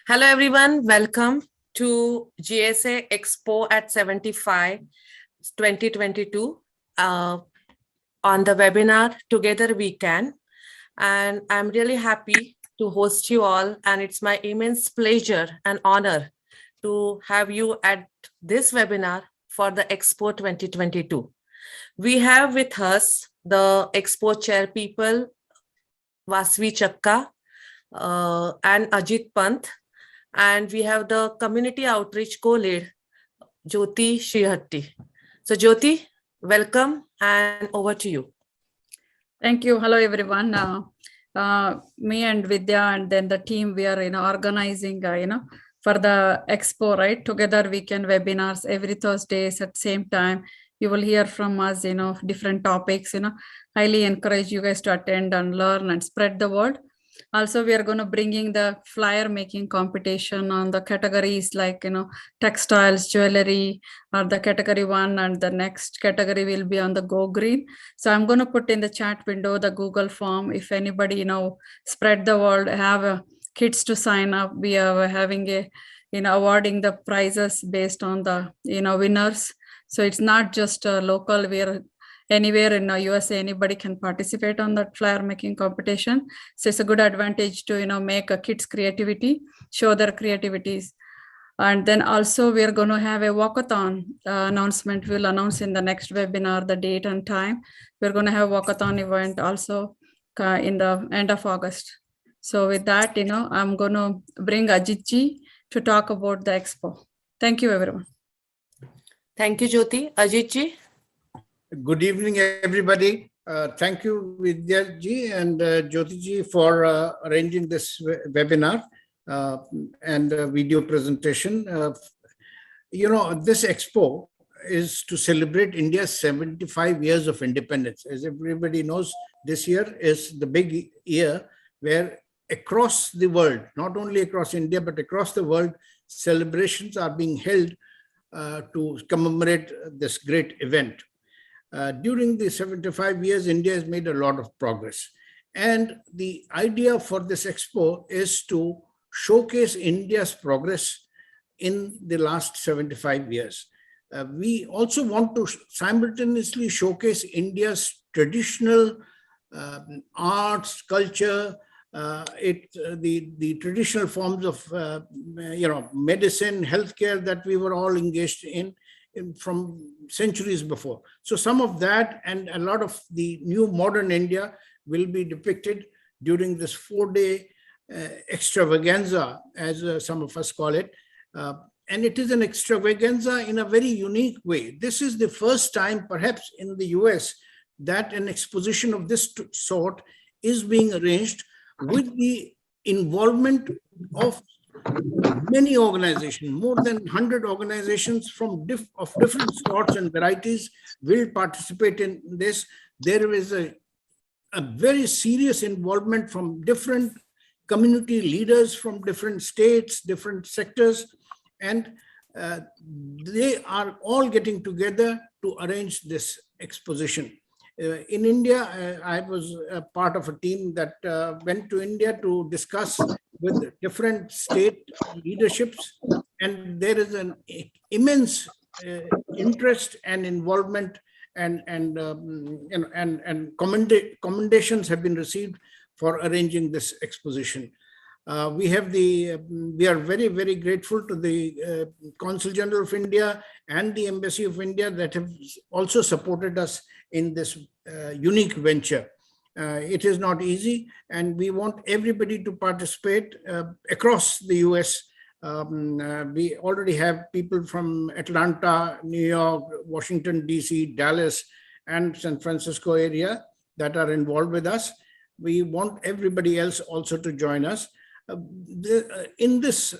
Hello, everyone. Welcome to GSA Expo at 75 2022 on the webinar Together We Can. And I'm really happy to host you all. And it's my immense pleasure and honor to have you at this webinar for the Expo 2022. We have with us the Expo chair people, Vasvi Chakka and Ajit Pant, and we have the community outreach co-lead, Jyoti Shrihatti. So Jyoti, welcome and over to you. Thank you. Hello, everyone. Me and Vidya and then the team, we are organizing for the expo, right? Together we can webinars every Thursdays at same time. You will hear from us, different topics. Highly encourage you guys to attend and learn and spread the word. Also, we are going to bringing the flyer making competition on the categories like, textiles, jewelry, or the category 1, and the next category will be on the Go Green. So I'm going to put in the chat window, the Google form. If anybody, spread the word, have kids to sign up. We are having a, awarding the prizes based on the, winners. So it's not just local, we are anywhere in USA, anybody can participate on that flyer making competition. So it's a good advantage to, make a kids' creativity, show their creativities. And then also we are going to have a walkathon announcement. We'll announce in the next webinar the date and time. We're going to have a walkathon event also in the end of August. So with that, I'm going to bring Ajit ji to talk about the expo. Thank you, everyone. Thank you, Jyoti. Ajit ji. Good evening, everybody. Thank you, Vidya ji and Jyoti ji for arranging this webinar and video presentation. This expo is to celebrate India's 75 years of independence. As everybody knows, this year is the big year where across the world, not only across India, but across the world, celebrations are being held to commemorate this great event. During the 75 years, India has made a lot of progress. And the idea for this expo is to showcase India's progress in the last 75 years. We also want to simultaneously showcase India's traditional arts, culture, the traditional forms of medicine, healthcare that we were all engaged in from centuries before. So some of that and a lot of the new modern India will be depicted during this 4-day extravaganza, as some of us call it. And it is an extravaganza in a very unique way. This is the first time, perhaps in the US, that an exposition of this sort is being arranged with the involvement of many organizations. More than 100 organizations from different sorts and varieties will participate in this. There is a very serious involvement from different community leaders from different states, different sectors, and they are all getting together to arrange this exposition. In India, I was a part of a team that went to India to discuss with different state leaderships, and there is an immense interest and involvement, and commendations have been received for arranging this exposition. We are very, very grateful to the Consul General of India and the Embassy of India that have also supported us in this unique venture. It is not easy, and we want everybody to participate across the US. We already have people from Atlanta, New York, Washington, DC, Dallas, and San Francisco area that are involved with us. We want everybody else also to join us. In this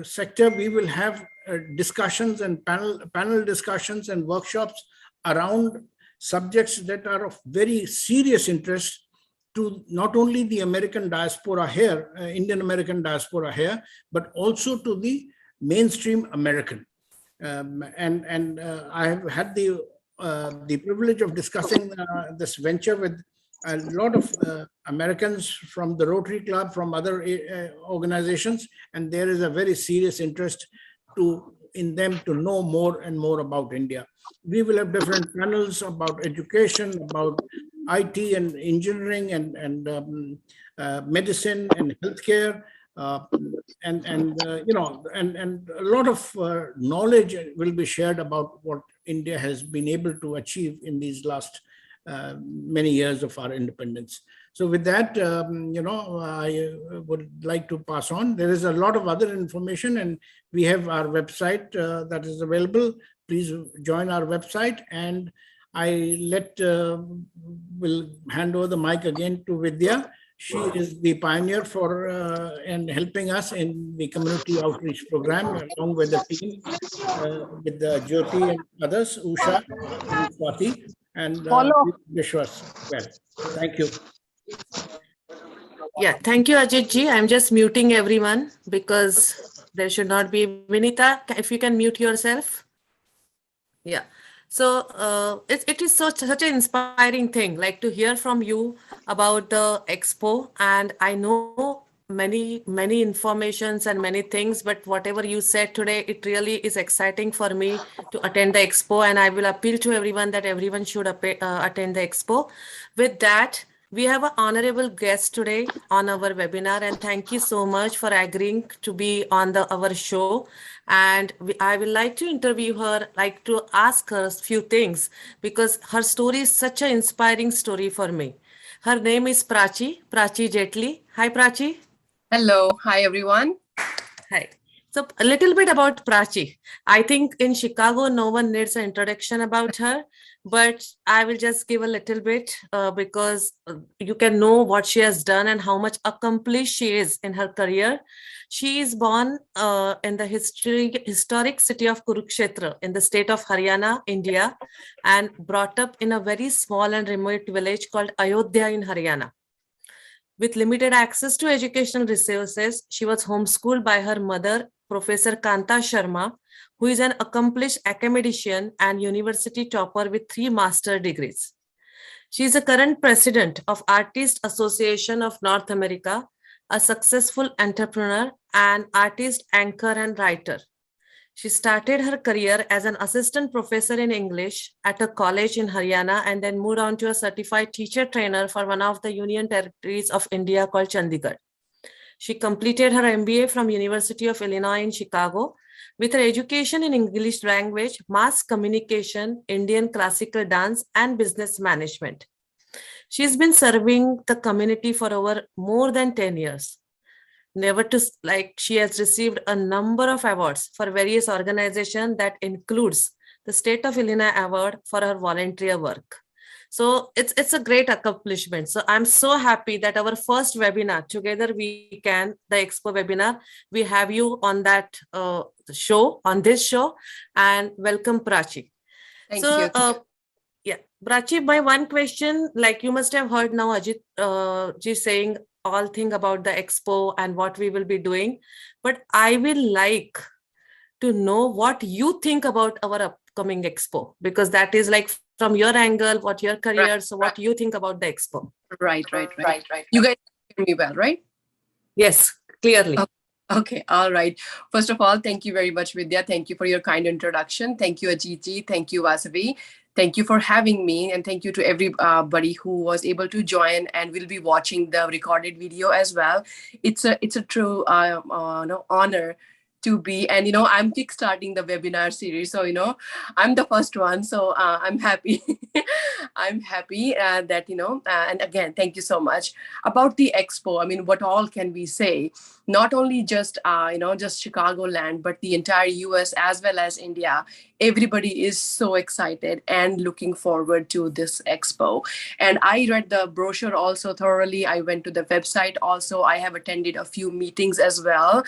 sector, we will have discussions and panel discussions and workshops around subjects that are of very serious interest to not only the American diaspora here, Indian American diaspora here, but also to the mainstream American. I have had the privilege of discussing this venture with a lot of Americans from the Rotary Club, from other organizations, and there is a very serious interest in them to know more and more about India. We will have different panels about education, about IT and engineering and medicine and healthcare, and a lot of knowledge will be shared about what India has been able to achieve in these last many years of our independence. So with that, I would like to pass on. There is a lot of other information, and we have our website that is available. Please join our website, and I will hand over the mic again to Vidya. She is the pioneer for and helping us in the community outreach program, along with the team, with Jyoti and others, Usha and Swati, and Vishwas. Well, thank you. Yeah, thank you, Ajit ji. I'm just muting everyone because there should not be. Vinita, if you can mute yourself. Yeah. So it is such an inspiring thing, like to hear from you about the expo. And I know many informations and many things, but whatever you said today, it really is exciting for me to attend the expo. And I will appeal to everyone that everyone should attend the expo. With that, we have an honorable guest today on our webinar, and thank you so much for agreeing to be on our show. And I will like to interview her, like to ask her a few things, because her story is such an inspiring story for me. Her name is Prachi Jaitly. Hi, Prachi. Hello. Hi, everyone. Hi. So a little bit about Prachi. I think in Chicago, no one needs an introduction about her, but I will just give a little bit because you can know what she has done and how much accomplished she is in her career. She is born in the historic city of Kurukshetra in the state of Haryana, India, and brought up in a very small and remote village called Ayodhya in Haryana. With limited access to educational resources, she was homeschooled by her mother, Professor Kanta Sharma, who is an accomplished academician and university topper with 3 master's degrees. She is the current president of Artists Association of North America, a successful entrepreneur and artist, anchor, and writer. She started her career as an assistant professor in English at a college in Haryana and then moved on to a certified teacher trainer for one of the Union Territories of India called Chandigarh. She completed her MBA from University of Illinois in Chicago with her education in English language, mass communication, Indian classical dance, and business management. She's been serving the community for over more than 10 years. She has received a number of awards for various organizations that includes the State of Illinois Award for her volunteer work. So it's a great accomplishment. So I'm so happy that our first webinar, Together We Can, the Expo webinar, we have you on that show, on this show, and welcome, Prachi. Thank you. Yeah, Prachi, my one question, like you must have heard now Ajit ji saying all thing about the expo and what we will be doing, but I will like to know what you think about our upcoming expo, because that is like from your angle, what your career, so what you think about the expo. Right. You guys hear me well, right? Yes, clearly. Okay, all right. First of all, thank you very much, Vidya. Thank you for your kind introduction. Thank you, Ajit. Thank you, Vasavi. Thank you for having me, and thank you to everybody who was able to join and will be watching the recorded video as well. It's a true honor to be, and I'm kickstarting the webinar series, so I'm the first one, so I'm happy. I'm happy that and again, thank you so much. About the expo, I mean, what all can we say? Not only just just Chicagoland, but the entire US as well as India. Everybody is so excited and looking forward to this expo. And I read the brochure also thoroughly. I went to the website also. I have attended a few meetings as well.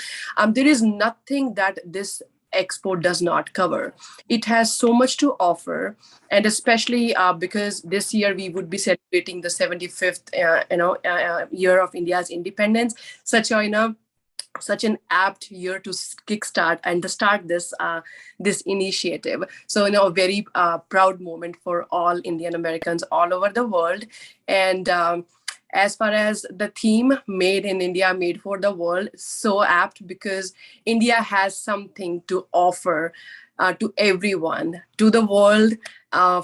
There is nothing that this expo does not cover. It has so much to offer, and especially because this year we would be celebrating the 75th year of India's independence. Such a such an apt year to kickstart and to start this initiative. So, a very proud moment for all Indian Americans all over the world. And as far as the theme, made in India, made for the world, so apt because India has something to offer to everyone, to the world,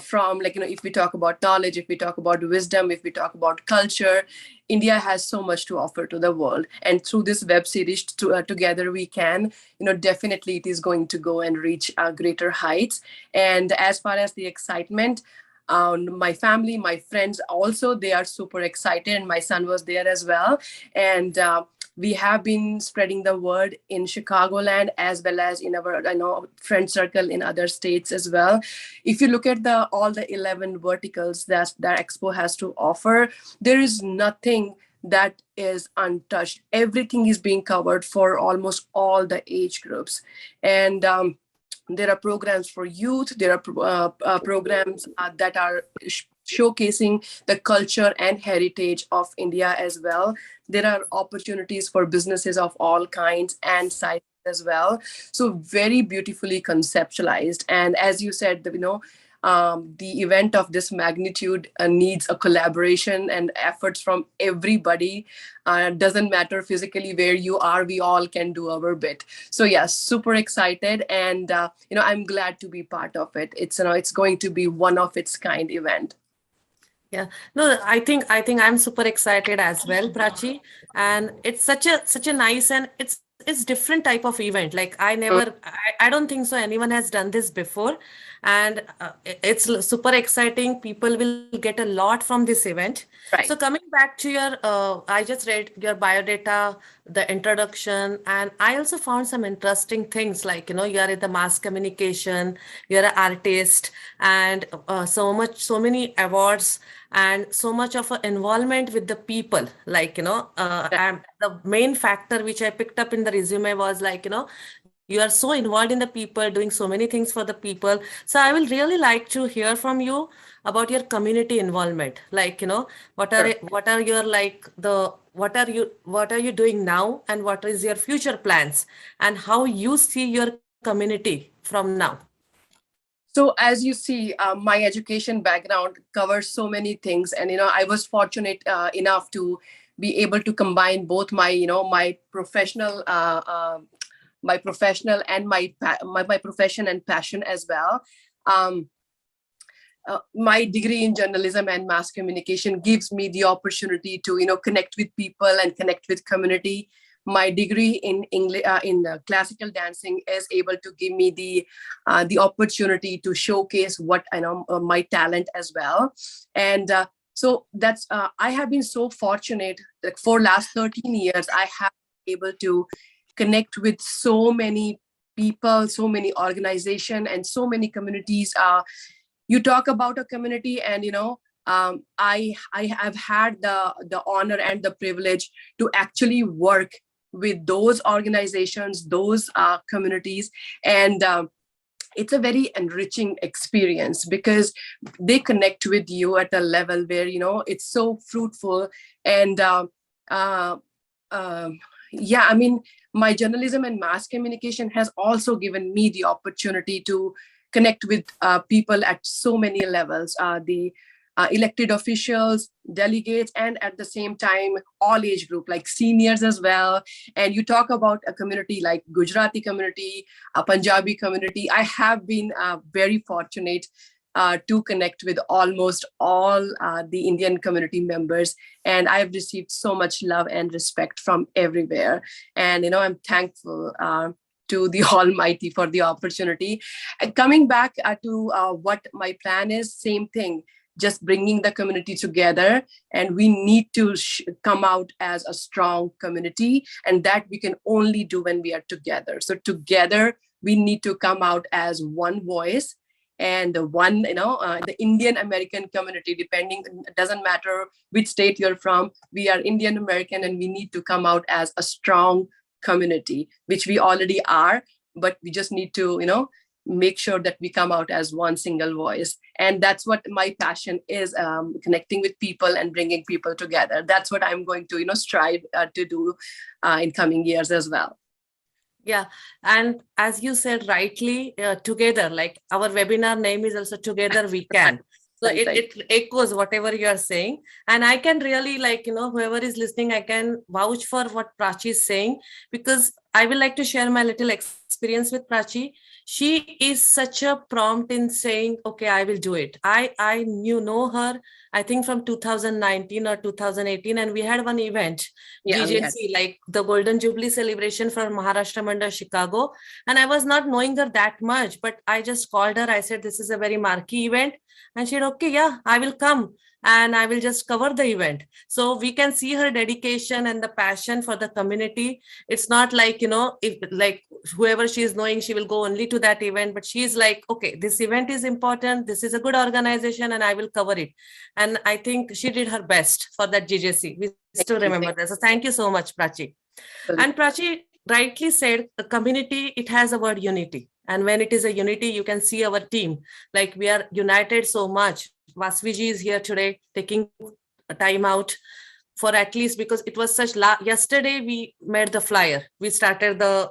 from, like, if we talk about knowledge, if we talk about wisdom, if we talk about culture, India has so much to offer to the world. And through this web series, Together We Can, definitely it is going to go and reach greater heights. And as far as the excitement, my family, my friends also, they are super excited, and my son was there as well. And we have been spreading the word in Chicagoland as well as in our friend circle in other states as well. If you look at all the 11 verticals that Expo has to offer, there is nothing that is untouched. Everything is being covered for almost all the age groups. And there are programs for youth. There are programs that are showcasing the culture and heritage of India as well. There are opportunities for businesses of all kinds and sizes as well. So very beautifully conceptualized. And as you said, the event of this magnitude needs a collaboration and efforts from everybody. Doesn't matter physically where you are, we all can do our bit. So yes, super excited, and I'm glad to be part of it. It's going to be one of its kind event. Yeah, no, I think I'm super excited as well, Prachi. And it's such a nice, and it's different type of event. Like I don't think so anyone has done this before. And it's super exciting. People will get a lot from this event. So Right. coming back to your, I just read your biodata, the introduction, and I also found some interesting things like, you're in the mass communication, you're an artist, and so many awards and so much of a involvement with the people. Like, and the main factor which I picked up in the resume was like, you are so involved in the people, doing so many things for the people. So I will really like to hear from you about your community involvement. Like, Sure. what are your like the what are you doing now, and what is your future plans, and how you see your community from now? So as you see, my education background covers so many things, and I was fortunate enough to be able to combine both my professional and my profession and passion as well. Um, my degree in journalism and mass communication gives me the opportunity to connect with people and connect with community. My degree in English, in classical dancing, is able to give me the opportunity to showcase what I know, my talent as well. And so that's I have been so fortunate, like, for last 13 years I have been able to connect with so many people, so many organizations, and so many communities. You talk about a community, and I have had the honor and the privilege to actually work with those organizations, those communities. And it's a very enriching experience because they connect with you at a level where it's so fruitful. And uh, yeah, I mean, my journalism and mass communication has also given me the opportunity to connect with people at so many levels, the elected officials, delegates, and at the same time all age group, like seniors as well. And you talk about a community like Gujarati community, a Punjabi community. I have been very fortunate to connect with almost all the Indian community members, and I've received so much love and respect from everywhere. And I'm thankful to the Almighty for the opportunity. And coming back to what my plan is, same thing, just bringing the community together. And we need to come out as a strong community, and that we can only do when we are together. So together, we need to come out as one voice. And one, the Indian American community, depending, it doesn't matter which state you're from, we are Indian American, and we need to come out as a strong community, which we already are, but we just need to make sure that we come out as one single voice. And that's what my passion is, connecting with people and bringing people together. That's what I'm going to, strive to do in coming years as well. Yeah. And as you said rightly, together, like our webinar name is also Together We Can. So it echoes whatever you are saying. And I can really whoever is listening, I can vouch for what Prachi is saying, because I will like to share my little experience with Prachi. She is such a prompt in saying, okay, I will do it. I know her, I think from 2019 or 2018, and we had one event, GSA, like the Golden Jubilee celebration for Maharashtra Mandal Chicago. And I was not knowing her that much, but I just called her. I said, this is a very marquee event. And she said, okay, yeah, I will come and I will just cover the event. So we can see her dedication and the passion for the community. It's not like, if like whoever she is knowing, she will go only to that event, but she is like, okay, this event is important. This is a good organization and I will cover it. And I think she did her best for that GJC. We still remember that. So thank you so much, Prachi. And Prachi rightly said, the community, it has a word unity. And when it is a unity, you can see our team, like we are united so much. Vasviji is here today, taking time out for at least, because it was such yesterday we made the flyer, we started the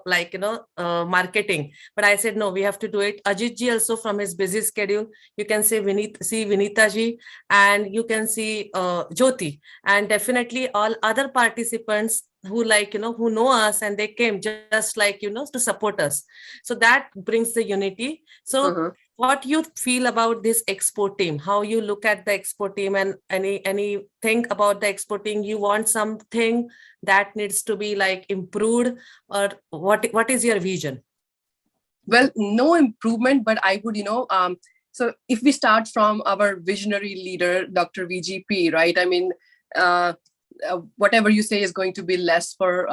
marketing, but I said no, we have to do it. Ajit ji also from his busy schedule, you can see Vinita ji, and you can see Jyoti, and definitely all other participants who who know us, and they came just to support us. So that brings the unity. So what you feel about this expo team, how you look at the expo team, and any think about the expo team, you want something that needs to be improved, or what is your vision? Well, no improvement, but I would, so if we start from our visionary leader, Dr. VGP, right? I mean, whatever you say is going to be less for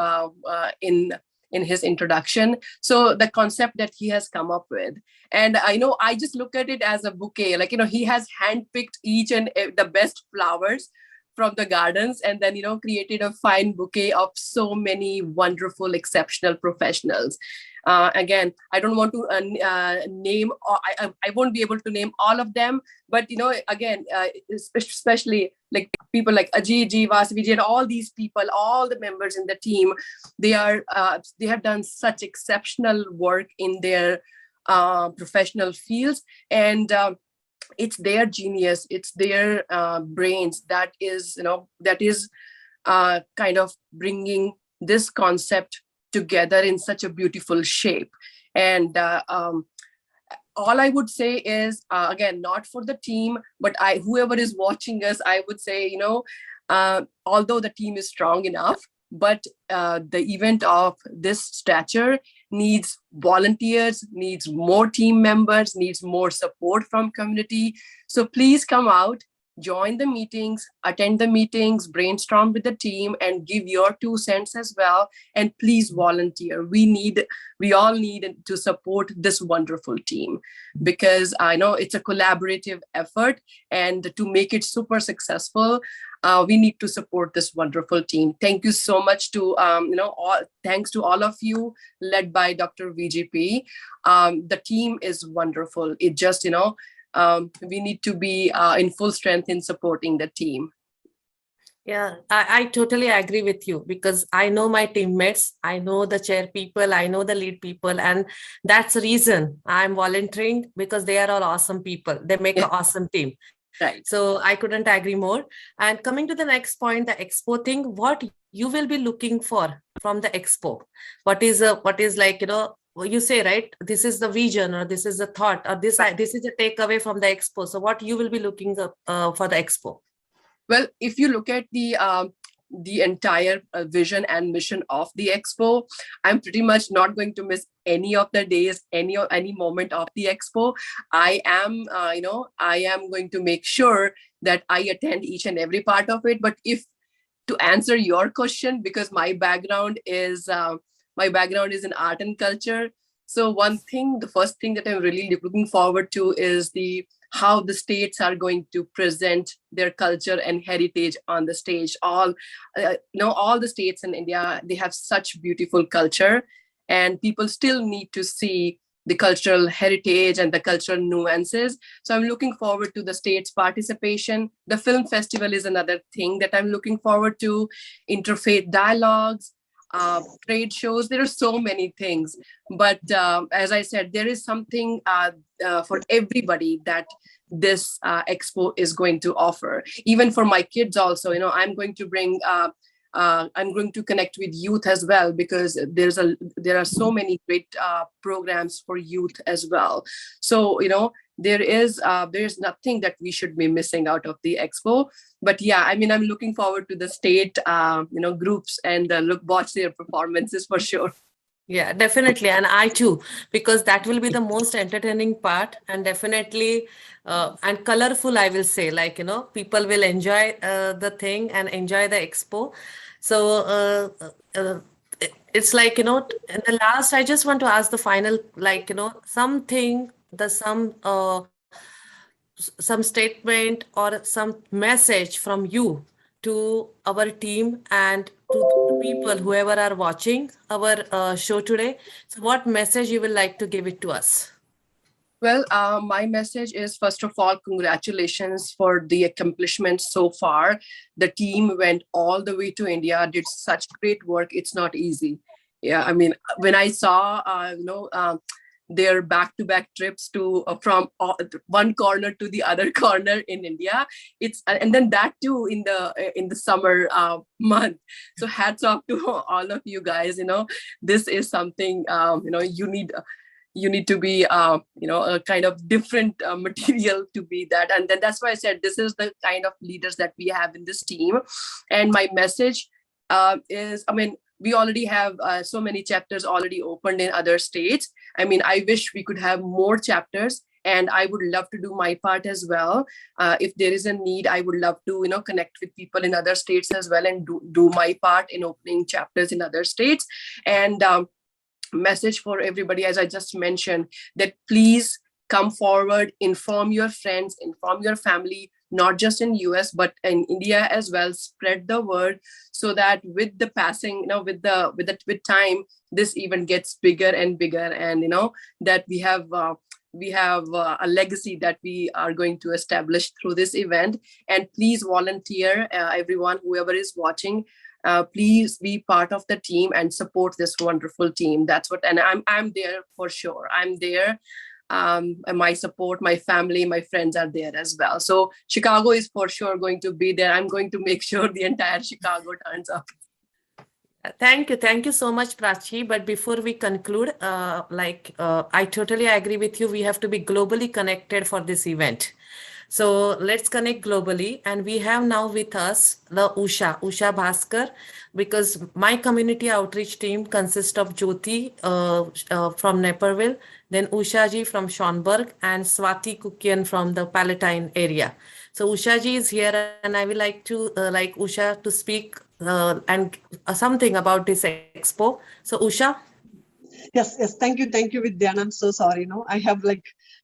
in his introduction. So the concept that he has come up with, and I just look at it as a bouquet. He has handpicked each and the best flowers from the gardens, and then created a fine bouquet of so many wonderful, exceptional professionals. Again, I don't want to name, I won't be able to name all of them, but again, especially like people like Ajay ji, Vasviji, and all these people, all the members in the team, they have done such exceptional work in their professional fields, and it's their genius, it's their brains that is kind of bringing this concept together in such a beautiful shape. And all I would say is, again, not for the team, but whoever is watching us, I would say, although the team is strong enough, but the event of this stature needs volunteers, needs more team members, needs more support from community. So please come out, join the meetings, attend the meetings, brainstorm with the team, and give your 2 cents as well. And please volunteer. We all need to support this wonderful team, because I know it's a collaborative effort, and to make it super successful, we need to support this wonderful team. Thank you so much to, thanks to all of you, led by Dr. VGP. The team is wonderful. It just, we need to be in full strength in supporting the team. Yeah, I totally agree with you, because I know my teammates, I know the chair people, I know the lead people, and that's the reason I'm volunteering, because they are all awesome people. They make an awesome team. Right. So I couldn't agree more. And coming to the next point, the expo thing, what you will be looking for from the expo? What is you say, right? This is the vision, or this is the thought, or this is a takeaway from the expo. So what you will be looking for the expo? Well, if you look at the entire vision and mission of the expo, I'm pretty much not going to miss any of the days, any moment of the expo. I am going to make sure that I attend each and every part of it. But to answer your question, because my background is in art and culture. So the first thing that I'm really looking forward to is how the states are going to present their culture and heritage on the stage. All the states in India, they have such beautiful culture, and people still need to see the cultural heritage and the cultural nuances. So I'm looking forward to the state's participation. The film festival is another thing that I'm looking forward to, interfaith dialogues, trade shows. There are so many things. But as I said, there is something for everybody that this expo is going to offer. Even for my kids also, I'm going to bring I'm going to connect with youth as well, because there are so many great programs for youth as well. So there is nothing that we should be missing out of the expo. But yeah, I mean, I'm looking forward to the state groups and watch their performances for sure. Yeah, definitely. And I too, because that will be the most entertaining part, and definitely and colorful, I will say, like, people will enjoy the thing and enjoy the expo. So it's like, in the last, I just want to ask the final, like, something, some statement or some message from you to our team and to the people, whoever are watching our show today. So what message you would like to give it to us? Well, my message is, first of all, congratulations for the accomplishments so far. The team went all the way to India, did such great work. It's not easy. Yeah, I mean, when I saw, their back-to-back trips to from one corner to the other corner in India, and then that too in the summer month. So hats off to all of you guys. This is something you need to be a kind of different material to be that. And then that's why I said this is the kind of leaders that we have in this team. And my message is, I mean, we already have so many chapters already opened in other states. I mean, I wish we could have more chapters, and I would love to do my part as well. If there is a need, I would love to connect with people in other states as well, and do my part in opening chapters in other states. And message for everybody, as I just mentioned, that please come forward, inform your friends, inform your family, not just in US but in India as well. Spread the word, so that with the passing, with time, this event gets bigger and bigger, and that we have a legacy that we are going to establish through this event. And please volunteer, everyone, whoever is watching. Please be part of the team and support this wonderful team. That's what, and I'm there for sure. I'm there. And my support, my family, my friends are there as well. So Chicago is for sure going to be there. I'm going to make sure the entire Chicago turns up. Thank you so much, Prachi. But before we conclude, I totally agree with you. We have to be globally connected for this event. So let's connect globally. And we have now with us the Usha Bhaskar, because my community outreach team consists of Jyoti from Naperville, then Usha ji from Schonberg, and Swati Kukian from the Palatine area. So Usha ji is here, and I would like to Usha to speak and something about this expo. So Usha. Yes. Thank you, Vidya. And I'm so sorry. I have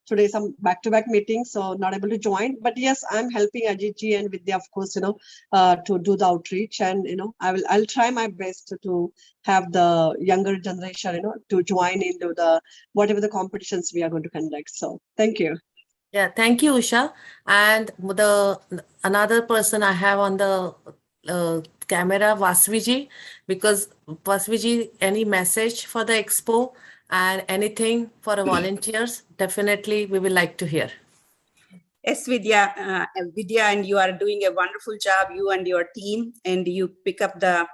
today some back-to-back meetings, so not able to join. But yes, I'm helping Ajit ji and Vidya, of course, to do the outreach, and I'll try my best to have the younger generation, to join into the whatever the competitions we are going to conduct. So thank you. Yeah, thank you, Usha. And another person I have on the camera, Vasviji, because Vasviji, any message for the expo and anything for the volunteers, definitely we would like to hear. Yes, Vidya, and you are doing a wonderful job, you and your team, and you pick up the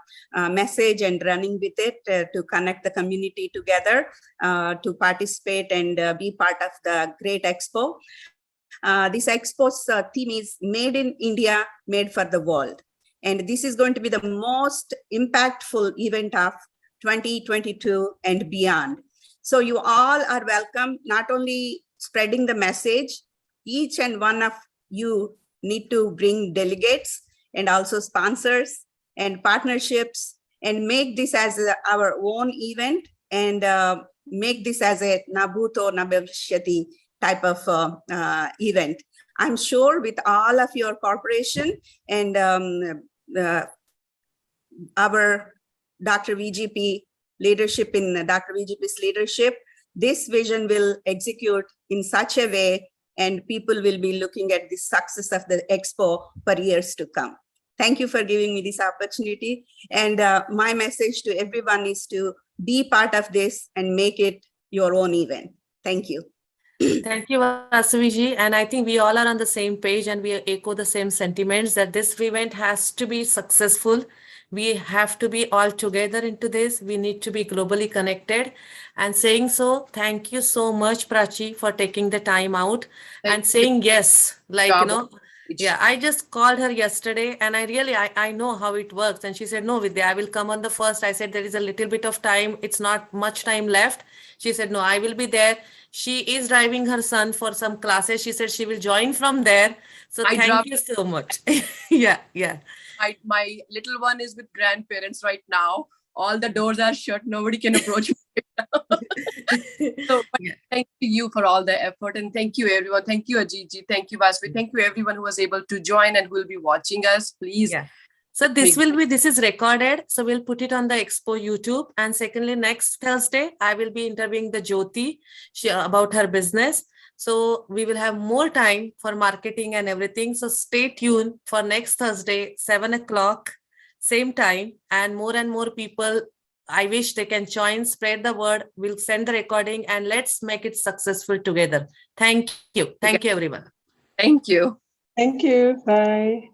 message and running with it to connect the community together to participate and be part of the great expo. This expo's theme is Made in India, Made for the World. And this is going to be the most impactful event of 2022 and beyond. So you all are welcome, not only spreading the message, each and one of you need to bring delegates and also sponsors and partnerships, and make this as our own event, and make this as a Nabhuto Nabhavishyati type of event. I'm sure with all of your cooperation and our Dr. VGP leadership, in Dr. VGP's leadership, this vision will execute in such a way, and people will be looking at the success of the expo for years to come. Thank you for giving me this opportunity. And my message to everyone is to be part of this and make it your own event. Thank you. Thank you, Vasaviji. And I think we all are on the same page and we echo the same sentiments that this event has to be successful. We have to be all together into this. We need to be globally connected. And saying so, thank you so much, Prachi, for taking the time out and saying yes. Like, you know, yeah, I just called her yesterday and I know how it works. And she said, no, Vidya, I will come on the 1st. I said, there is a little bit of time. It's not much time left. She said, no, I will be there. She is driving her son for some classes. She said she will join from there. So thank you so much. Yeah. My little one is with grandparents right now. All the doors are shut. Nobody can approach me. So thank you for all the effort, and thank you everyone. Thank you, Ajiji. Thank you, Vasvi. Thank you everyone who was able to join and who will be watching us. Please. Yeah. So this is recorded. So we'll put it on the Expo YouTube. And secondly, next Thursday, I will be interviewing the Jyoti about her business. So we will have more time for marketing and everything. So stay tuned for next Thursday, 7 o'clock, same time, and more people. I wish they can join, spread the word. We'll send the recording and let's make it successful together. Thank you. Thank you, everyone. Thank you. Thank you. Bye.